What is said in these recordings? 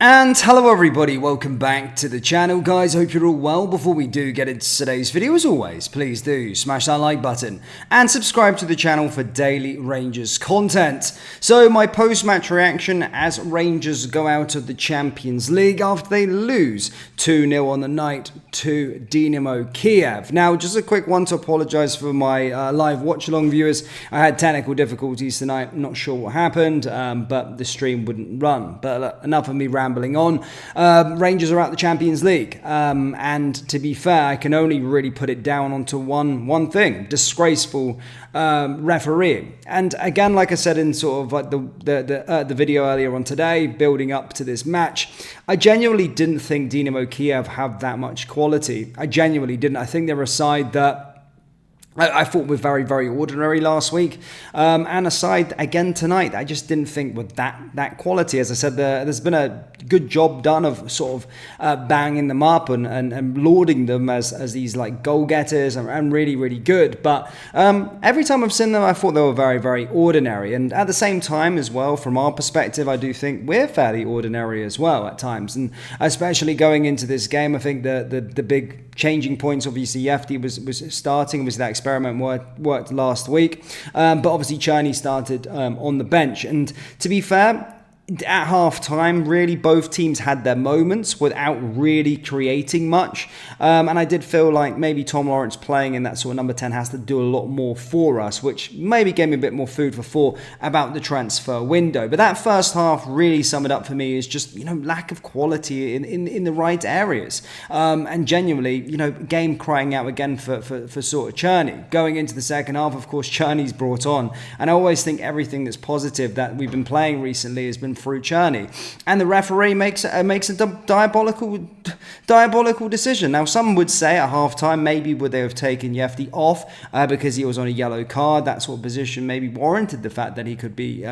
And hello everybody, welcome back to the channel guys, hope you're all well. Before we do get into today's video, as always, please do smash that like button and subscribe to the channel for daily Rangers content. So my post-match reaction as Rangers go out of the Champions League after they lose 2-0 on the night to Dynamo Kiev. Now just a quick one to apologise for my live watch-along viewers. I had technical difficulties tonight, I'm not sure what happened, but the stream wouldn't run. But enough of me rambling on. Rangers are out the Champions League, and to be fair, I can only really put it down onto one thing: disgraceful refereeing. And again, like I said in sort of like the video earlier on today, building up to this match, I genuinely didn't think Dynamo Kiev have that much quality. I genuinely didn't. I think they're a side that I thought were very, very ordinary last week, and aside again tonight, I just didn't think with that quality. As I said, there's been a good job done of sort of banging them up and lauding them as these like goal getters and really, really good. But every time I've seen them, I thought they were very, very ordinary. And at the same time as well, from our perspective, I do think we're fairly ordinary as well at times. And especially going into this game, I think the big changing points, obviously Yefty was starting, obviously that experiment worked last week, but obviously Czerny started on the bench. And to be fair, at half time, really both teams had their moments without really creating much, and I did feel like maybe Tom Lawrence playing in that sort of number 10 has to do a lot more for us, which maybe gave me a bit more food for thought about the transfer window. But that first half really summed it up for me as just, lack of quality in the right areas, and genuinely, game crying out again for sort of Czerny. Going into the second half, of course, Czerny's brought on, and I always think everything that's positive that we've been playing recently has been through Czerny, and the referee makes a diabolical decision. Now, some would say at half-time maybe would they have taken Yefty off because he was on a yellow card. That sort of position maybe warranted the fact that he could be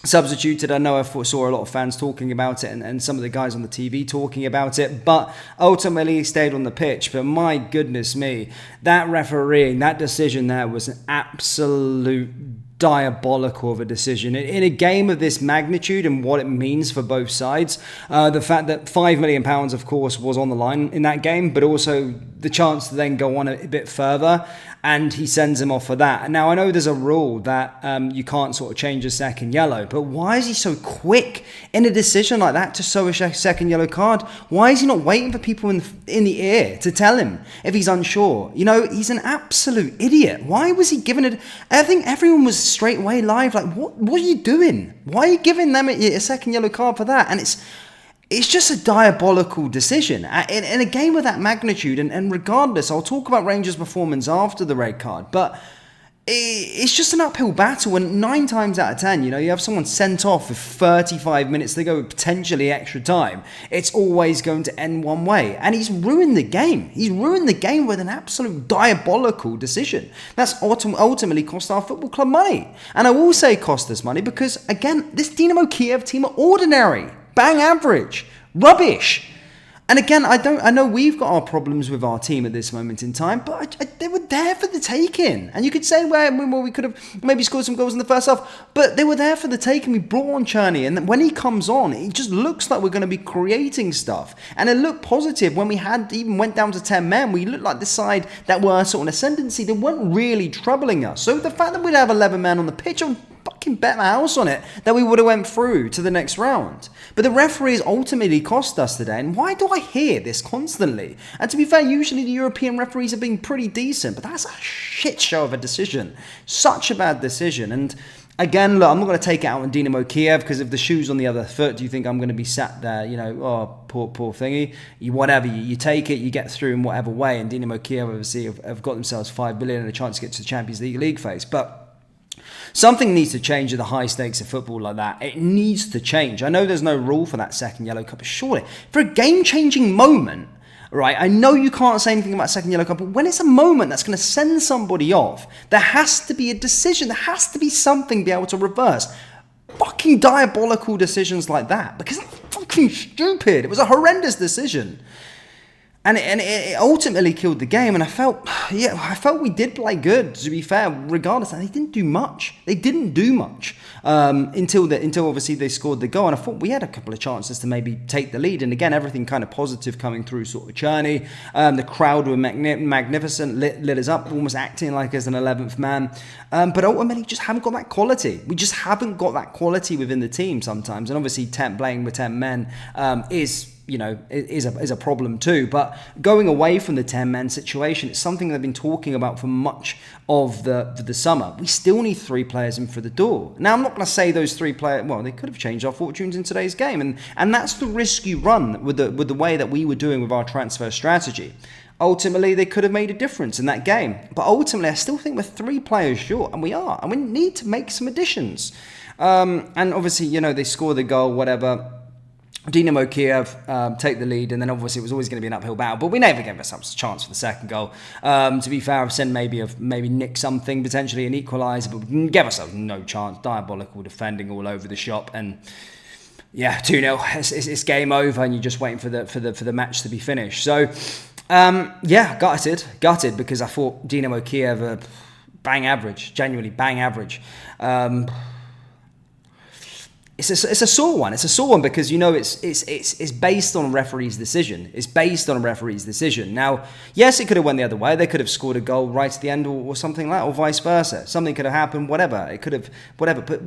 substituted. I know I saw a lot of fans talking about it and some of the guys on the TV talking about it, but ultimately he stayed on the pitch. But my goodness me, that refereeing, that decision there was an absolute diabolical of a decision in a game of this magnitude and what it means for both sides. The fact that £5 million, of course, was on the line in that game, but also the chance to then go on a bit further, and he sends him off for that. Now, I know there's a rule that you can't sort of change a second yellow, but why is he so quick in a decision like that to show a second yellow card? Why is he not waiting for people in the ear to tell him if he's unsure? He's an absolute idiot. Why was he giving it? I think everyone was straight away live like, what are you doing? Why are you giving them a second yellow card for that? And it's just a diabolical decision in a game of that magnitude. And regardless, I'll talk about Rangers' performance after the red card, but it's just an uphill battle. And 9 times out of 10, you have someone sent off with 35 minutes to go with potentially extra time. It's always going to end one way. And he's ruined the game. He's ruined the game with an absolute diabolical decision. That's ultimately cost our football club money. And I will say cost us money because, again, this Dynamo Kiev team are ordinary, bang average, rubbish. And again, I know we've got our problems with our team at this moment in time, but they were there for the taking. And you could say, well, we could have maybe scored some goals in the first half, but they were there for the taking. We brought on Czerny, and when he comes on, it just looks like we're going to be creating stuff. And it looked positive when we even went down to 10 men. We looked like the side that were sort of an ascendancy. They weren't really troubling us. So the fact that we'd have 11 men on the pitch, I'm fucking bet my house on it that we would have went through to the next round. But the referees ultimately cost us today. And why do I hear this constantly? And to be fair, usually the European referees have been pretty decent, but that's a shit show of a decision. Such a bad decision. And again, look, I'm not going to take it out on Dynamo Kiev because if the shoe's on the other foot, do you think I'm going to be sat there, oh, poor thingy? Whatever, you take it, you get through in whatever way. And Dynamo Kiev obviously have got themselves 5 billion and a chance to get to the Champions League phase. But something needs to change at the high stakes of football like that. It needs to change. I know there's no rule for that second yellow card, but surely for a game-changing moment, right? I know you can't say anything about second yellow card, but when it's a moment that's going to send somebody off, there has to be a decision. There has to be something be able to reverse fucking diabolical decisions like that, because it's fucking stupid. It was a horrendous decision. it ultimately killed the game. And I felt we did play good, to be fair, regardless. And they didn't do much. Until obviously they scored the goal. And I thought we had a couple of chances to maybe take the lead. And again, everything kind of positive coming through sort of Cherney. The crowd were magnificent, lit us up, almost acting like as an 11th man. But ultimately, just haven't got that quality. We just haven't got that quality within the team sometimes. And obviously, playing with 10 men is a problem too. But going away from the 10-man situation, it's something they've been talking about for much of the summer. We still need 3 players in for the door. Now, I'm not going to say those 3 players, well, they could have changed our fortunes in today's game. And that's the risk you run with the way that we were doing with our transfer strategy. Ultimately, they could have made a difference in that game. But ultimately, I still think we're 3 players short, and we are. And we need to make some additions. And obviously, they score the goal, whatever. Dynamo Kiev take the lead, and then obviously it was always going to be an uphill battle, but we never gave ourselves a chance for the second goal. To be fair, I've said maybe nick something, potentially an equaliser, but we gave ourselves no chance. Diabolical defending all over the shop, and yeah, 2-0. It's game over, and you're just waiting for the match to be finished. So gutted because I thought Dynamo Kiev bang average, genuinely bang average. It's a sore one. It's a sore one because it's based on a referee's decision. It's based on a referee's decision. Now, yes, it could have went the other way. They could have scored a goal right at the end, or something like that, or vice versa. Something could have happened. Whatever. It could have whatever. But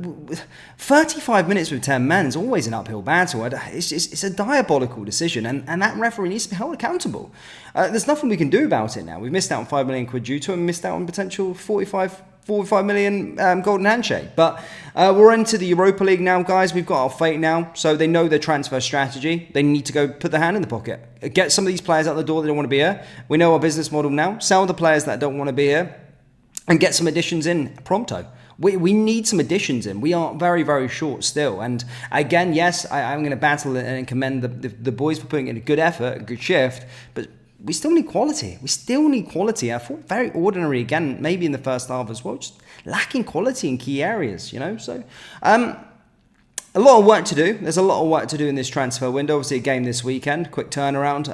35 minutes with 10 men is always an uphill battle. It's a diabolical decision, and that referee needs to be held accountable. There's nothing we can do about it now. We've missed out on £5 million due to, and missed out on potential 45 million golden handshake. But we're into the Europa League now, guys. We've got our fate now. So they know their transfer strategy. They need to go put their hand in the pocket. Get some of these players out the door that don't want to be here. We know our business model now. Sell the players that don't want to be here. And get some additions in pronto. We need some additions in. We are very, very short still. And again, yes, I'm going to battle and commend the boys for putting in a good effort, a good shift. But we still need quality. I thought very ordinary again, maybe in the first half as well, just lacking quality in key areas, So, a lot of work to do. There's a lot of work to do in this transfer window. Obviously, a game this weekend, quick turnaround.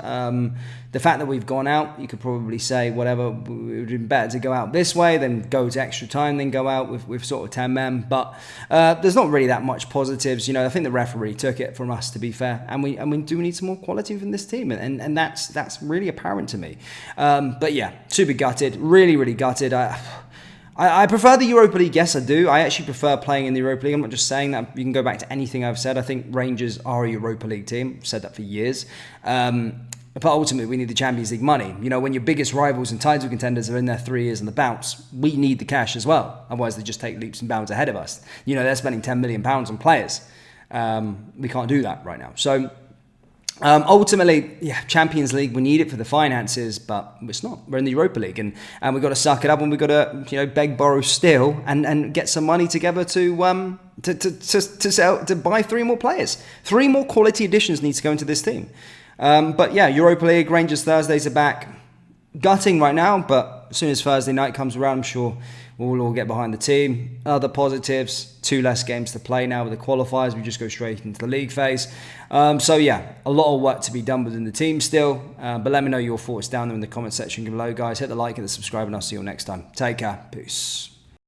The fact that we've gone out, you could probably say, whatever, it would have been better to go out this way than go to extra time, then go out with sort of 10 men. But there's not really that much positives. I think the referee took it from us, to be fair. And we do need some more quality from this team. And that's really apparent to me. But yeah, super gutted. Really, really gutted. I prefer the Europa League. Yes, I do. I actually prefer playing in the Europa League. I'm not just saying that. You can go back to anything I've said. I think Rangers are a Europa League team. I've said that for years. But ultimately, we need the Champions League money. When your biggest rivals and title contenders are in there 3 years on the bounce, we need the cash as well. Otherwise, they just take leaps and bounds ahead of us. They're spending £10 million on players. We can't do that right now. So, ultimately, yeah, Champions League, we need it for the finances, but it's not. We're in the Europa League, and we've got to suck it up, and we've got to beg, borrow, steal, and get some money together to buy 3 more players. 3 more quality additions need to go into this team. But yeah, Europa League, Rangers Thursdays are back. Gutting right now, but as soon as Thursday night comes around, I'm sure we'll all get behind the team. Other positives, 2 less games to play now with the qualifiers. We just go straight into the league phase. So yeah, a lot of work to be done within the team still. But let me know your thoughts down there in the comment section below, guys. Hit the like and the subscribe, and I'll see you all next time. Take care. Peace.